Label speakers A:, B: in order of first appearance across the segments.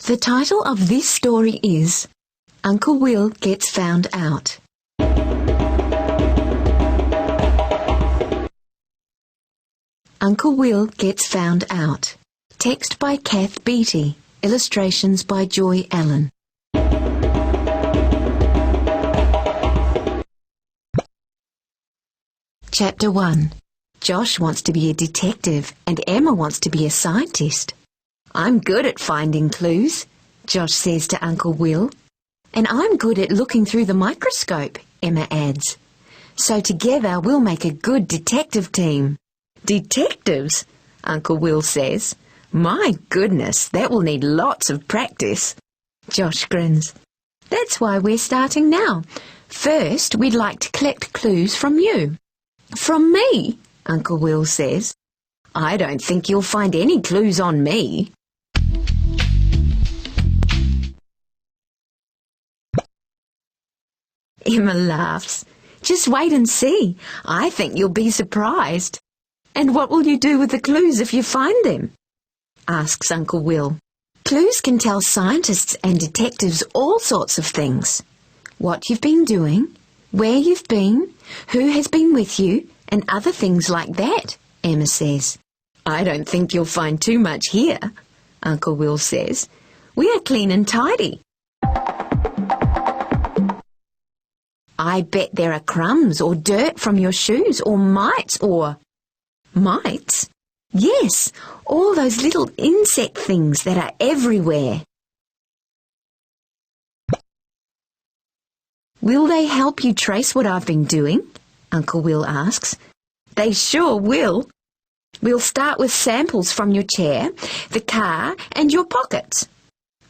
A: The title of this story is Uncle Will Gets Found Out. Uncle Will Gets Found Out. Text by Kath Beattie. Illustrations by Joy Allen. Chapter 1. Josh wants to be a detective and Emma wants to be a scientist. I'm good at finding clues, Josh says to Uncle Will. And I'm good at looking through the microscope, Emma adds. So together we'll make a good detective team. Detectives? Uncle Will says. My goodness, that will need lots of practice. Josh grins. That's why we're starting now. First, we'd like to collect clues from you. From me? Uncle Will says. I don't think you'll find any clues on me. Emma laughs. Just wait and see. I think you'll be surprised. And what will you do with the clues if you find them? Asks Uncle Will. Clues can tell scientists and detectives all sorts of things. What you've been doing, where you've been, who has been with you, and other things like that, Emma says. I don't think you'll find too much here, Uncle Will says. We are clean and tidy. I bet there are crumbs or dirt from your shoes or mites or... Mites? Yes, all those little insect things that are everywhere. Will they help you trace what I've been doing? Uncle Will asks. They sure will. We'll start with samples from your chair, the car, and your pockets.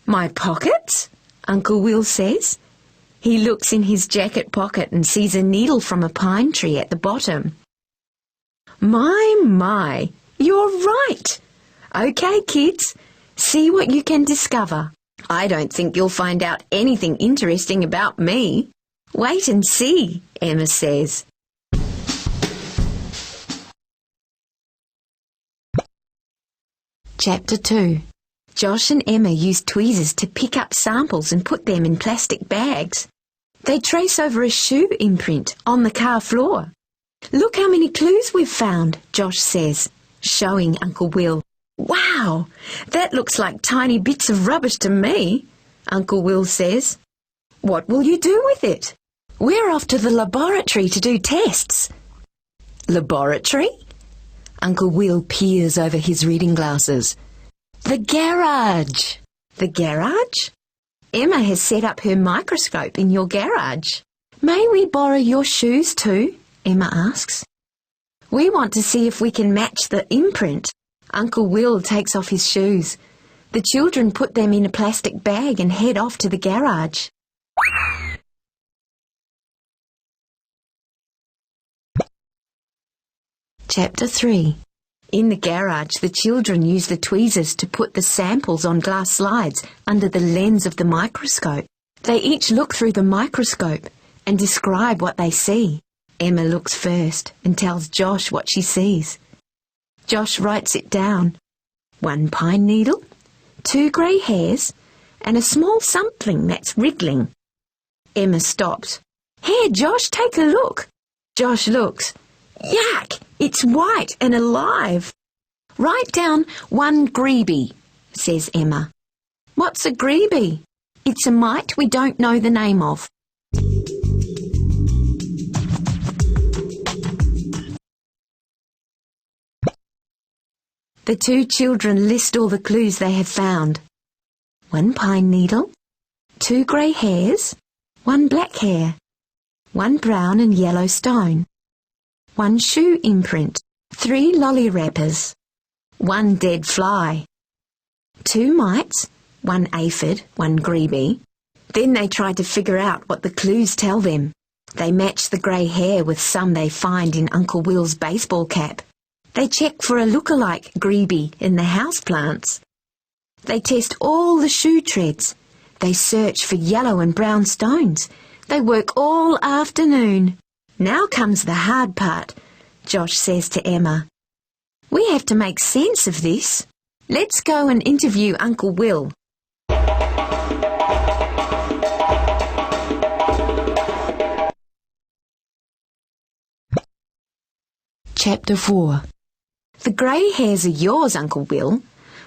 A: My pockets? Uncle Will says. He looks in his jacket pocket and sees a needle from a pine tree at the bottom. My, you're right. Okay, kids, see what you can discover. I don't think you'll find out anything interesting about me. Wait and see, Emma says. Chapter 2. Josh and Emma use tweezers to pick up samples and put them in plastic bags. They trace over a shoe imprint on the car floor. Look how many clues we've found, Josh says, showing Uncle Will. Wow, that looks like tiny bits of rubbish to me, Uncle Will says. What will you do with it? We're off to the laboratory to do tests. Laboratory? Uncle Will peers over his reading glasses. The garage. The garage? Emma has set up her microscope in your garage. May we borrow your shoes too? Emma asks. We want to see if we can match the imprint. Uncle Will takes off his shoes. The children put them in a plastic bag and head off to the garage. Chapter 3. In the garage, the children use the tweezers to put the samples on glass slides under the lens of the microscope. They each look through the microscope and describe what they see. Emma looks first and tells Josh what she sees. Josh writes it down. 1 pine needle, 2 grey hairs, and a small something that's wriggling. Emma stops. Here, Josh, take a look. Josh looks. Yuck! It's white and alive. Write down 1 grebe, says Emma. What's a grebe? It's a mite we don't know the name of. The 2 children list all the clues they have found. 1 pine needle, 2 grey hairs, 1 black hair, 1 brown and yellow stone, 1 shoe imprint, 3 lolly wrappers, 1 dead fly, 2 mites, 1 aphid, 1 grebe. Then they try to figure out what the clues tell them. They match the grey hair with some they find in Uncle Will's baseball cap. They check for a look-alike grebe in the houseplants. They test all the shoe treads. They search for yellow and brown stones. They work all afternoon. Now comes the hard part, Josh says to Emma. We have to make sense of this. Let's go and interview Uncle Will. Chapter 4. The grey hairs are yours, Uncle Will,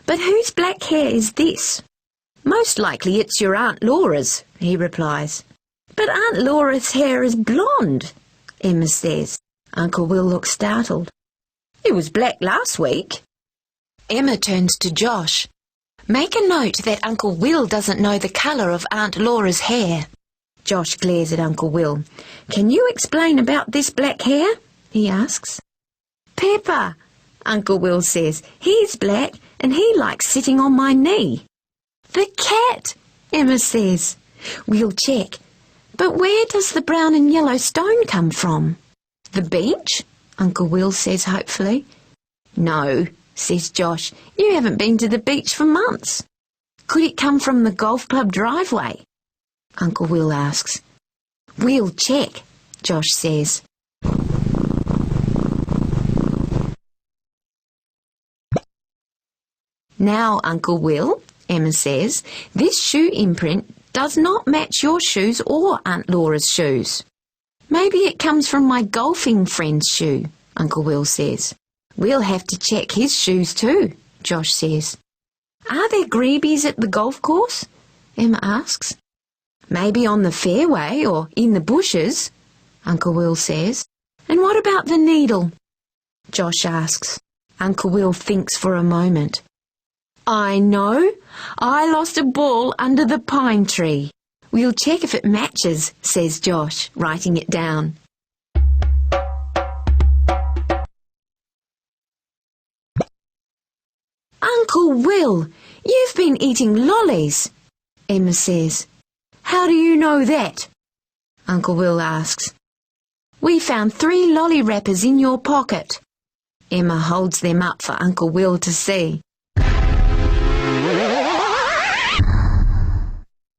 A: but whose black hair is this? Most likely it's your Aunt Laura's, he replies. But Aunt Laura's hair is blonde, Emma says. Uncle Will looks startled. It was black last week. Emma turns to Josh. Make a note that Uncle Will doesn't know the colour of Aunt Laura's hair. Josh glares at Uncle Will. Can you explain about this black hair? He asks. Pepper, Uncle Will says. He's black and he likes sitting on my knee. The cat, Emma says. We'll check. But where does the brown and yellow stone come from? The beach? Uncle Will says hopefully. No, says Josh. You haven't been to the beach for months. Could it come from the golf club driveway? Uncle Will asks. We'll check, Josh says. Now, Uncle Will, Emma says, this shoe imprint does not match your shoes or Aunt Laura's shoes. Maybe it comes from my golfing friend's shoe, Uncle Will says. We'll have to check his shoes too, Josh says. Are there greebies at the golf course? Emma asks. Maybe on the fairway or in the bushes, Uncle Will says. And what about the needle? Josh asks. Uncle Will thinks for a moment. I know. I lost a ball under the pine tree. We'll check if it matches, says Josh, writing it down. Uncle Will, you've been eating lollies, Emma says. How do you know that? Uncle Will asks. We found 3 lolly wrappers in your pocket. Emma holds them up for Uncle Will to see.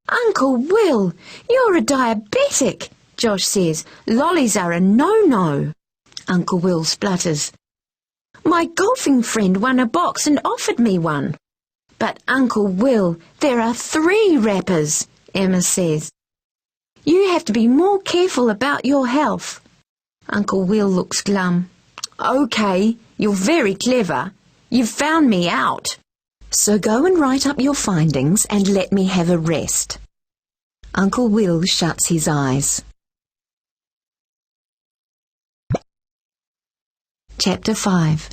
A: Uncle Will, you're a diabetic, Josh says. Lollies are a no-no. Uncle Will splutters. My golfing friend won a box and offered me one. But Uncle Will, there are 3 wrappers, Emma says. You have to be more careful about your health. Uncle Will looks glum. OK, you're very clever. You've found me out. So go and write up your findings and let me have a rest. Uncle Will shuts his eyes. Chapter 5.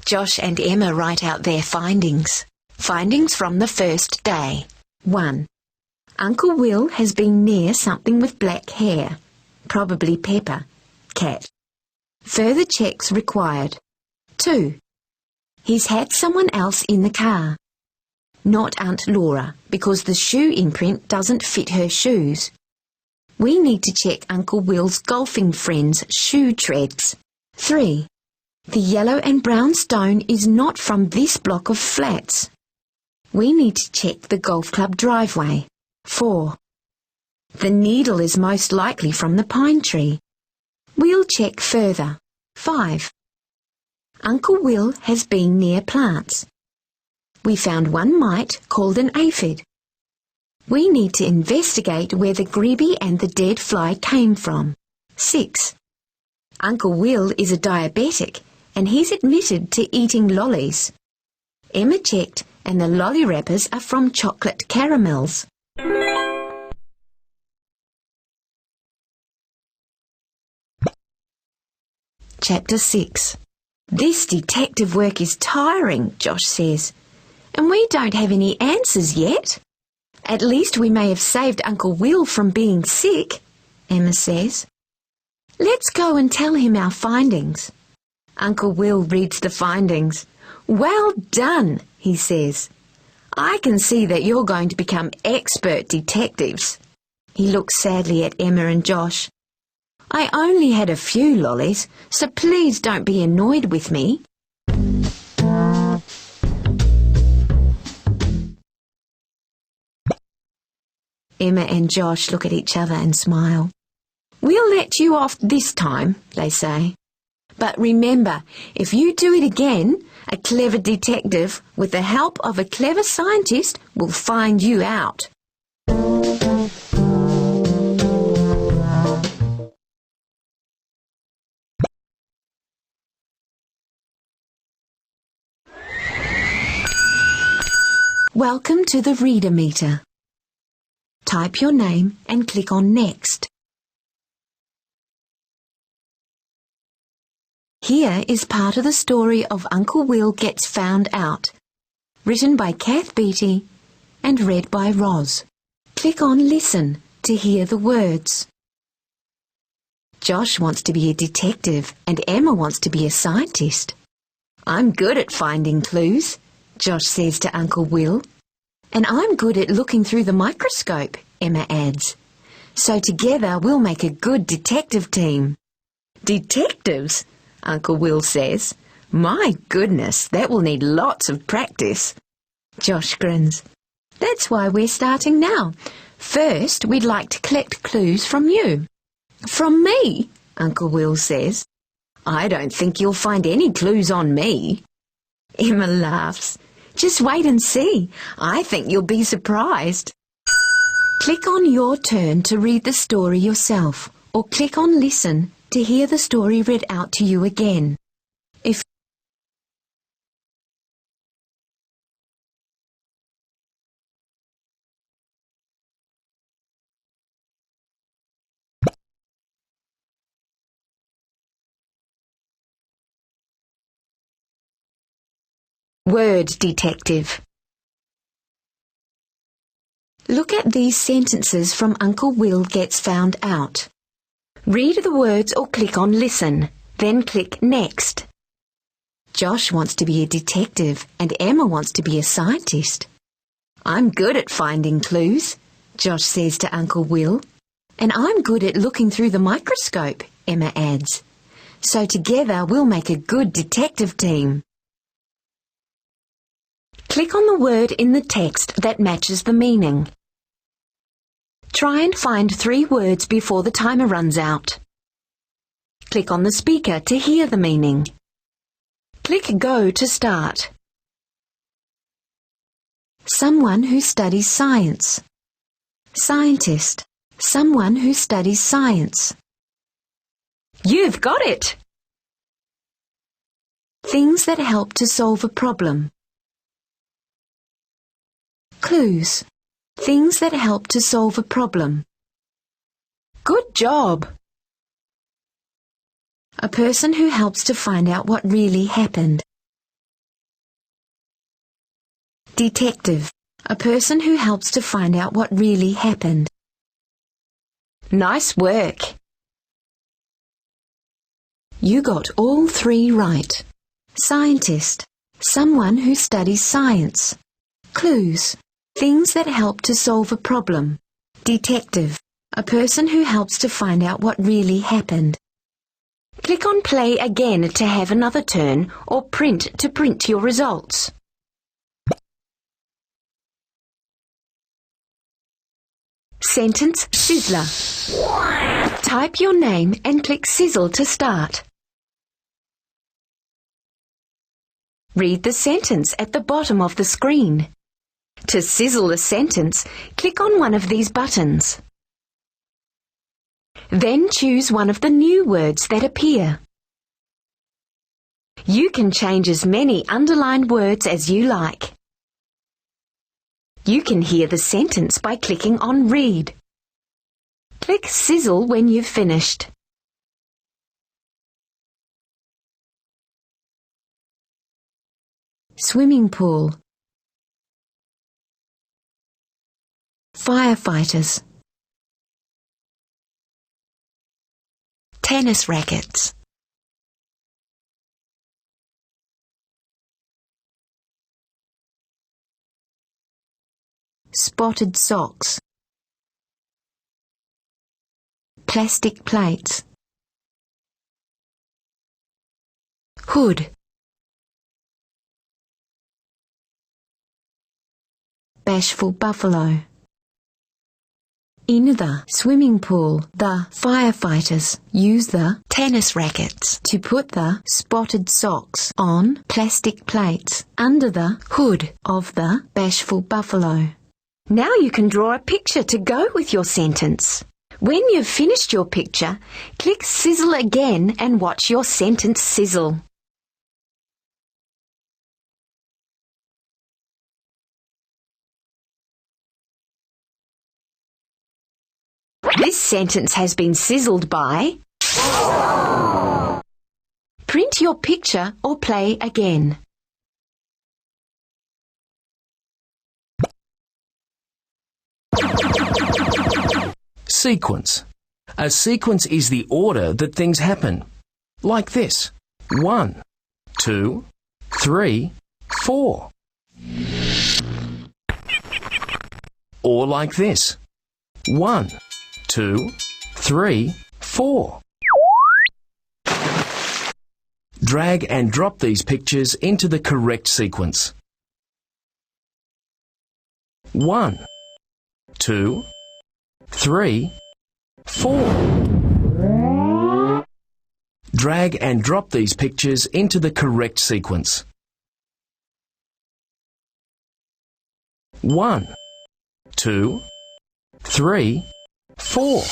A: Josh and Emma write out their findings. Findings from the first day. 1. Uncle Will has been near something with black hair. Probably Pepper. Cat. Further checks required. 2. He's had someone else in the car. Not Aunt Laura, because the shoe imprint doesn't fit her shoes. We need to check Uncle Will's golfing friend's shoe treads. 3. The yellow and brown stone is not from this block of flats. We need to check the golf club driveway. 4. The needle is most likely from the pine tree. We'll check further. 5. Uncle Will has been near plants. We found one mite called an aphid. We need to investigate where the greeby and the dead fly came from. 6. Uncle Will is a diabetic and he's admitted to eating lollies. Emma checked and the lolly wrappers are from chocolate caramels. Chapter 6. This detective work is tiring, Josh says. And we don't have any answers yet. At least we may have saved Uncle Will from being sick, Emma says. Let's go and tell him our findings. Uncle Will reads the findings. Well done, he says. I can see that you're going to become expert detectives. He looks sadly at Emma and Josh. I only had a few lollies, so please don't be annoyed with me. Emma and Josh look at each other and smile. We'll let you off this time, they say. But remember, if you do it again, a clever detective, with the help of a clever scientist, will find you out. Welcome to the Reader Meter. Type your name and click on Next. Here is part of the story of Uncle Will Gets Found Out, written by Kath Beattie and read by Roz. Click on Listen to hear the words. Josh wants to be a detective and Emma wants to be a scientist. I'm good at finding clues, Josh says to Uncle Will. And I'm good at looking through the microscope, Emma adds. So together we'll make a good detective team. Detectives? Uncle Will says. My goodness, that will need lots of practice. Josh grins. That's why we're starting now. First, we'd like to collect clues from you. From me? Uncle Will says. I don't think you'll find any clues on me. Emma laughs. Just wait and see. I think you'll be surprised. Click on Your Turn to read the story yourself, or click on Listen to hear the story read out to you again. If Word Detective. Look at these sentences from Uncle Will Gets Found Out. Read the words or click on Listen, then click Next. Josh wants to be a detective and Emma wants to be a scientist. I'm good at finding clues, Josh says to Uncle Will. And I'm good at looking through the microscope, Emma adds. So together we'll make a good detective team. Click on the word in the text that matches the meaning. Try and find 3 words before the timer runs out. Click on the speaker to hear the meaning. Click Go to start. Someone who studies science. Scientist. Someone who studies science. You've got it! Things that help to solve a problem. Clues. Things that help to solve a problem. Good job! A person who helps to find out what really happened. Detective. A person who helps to find out what really happened. Nice work! You got all 3 right. Scientist. Someone who studies science. Clues. Things that help to solve a problem. Detective. A person who helps to find out what really happened. Click on Play again to have another turn or Print to print your results. Sentence Sizzler. Type your name and click Sizzle to start. Read the sentence at the bottom of the screen. To sizzle the sentence, click on one of these buttons. Then choose one of the new words that appear. You can change as many underlined words as you like. You can hear the sentence by clicking on Read. Click Sizzle when you've finished. Swimming pool. Firefighters. Tennis rackets. Spotted socks. Plastic plates. Hood. Bashful buffalo. In the swimming pool, the firefighters use the tennis rackets to put the spotted socks on plastic plates under the hood of the bashful buffalo. Now you can draw a picture to go with your sentence. When you've finished your picture, click Sizzle again and watch your sentence sizzle. This sentence has been sizzled by... Print your picture or play again.
B: Sequence. A sequence is the order that things happen. Like this. 1, 2, 3, 4. Or like this. 1, 2, 3, 4. Drag and drop these pictures into the correct sequence. 1, 2, 3, 4. Drag and drop these pictures into the correct sequence. 1, 2, 3, 4.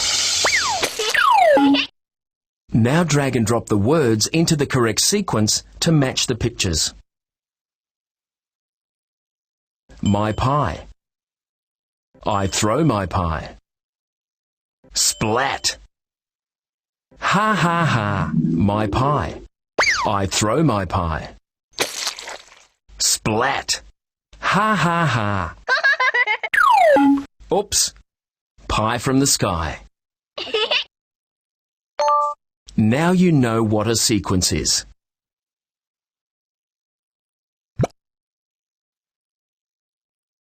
B: Now drag and drop the words into the correct sequence to match the pictures. My pie. I throw my pie. Splat. Ha ha ha, my pie. I throw my pie. Splat. Ha ha ha. Oops. Pie from the sky. Now you know what a sequence is.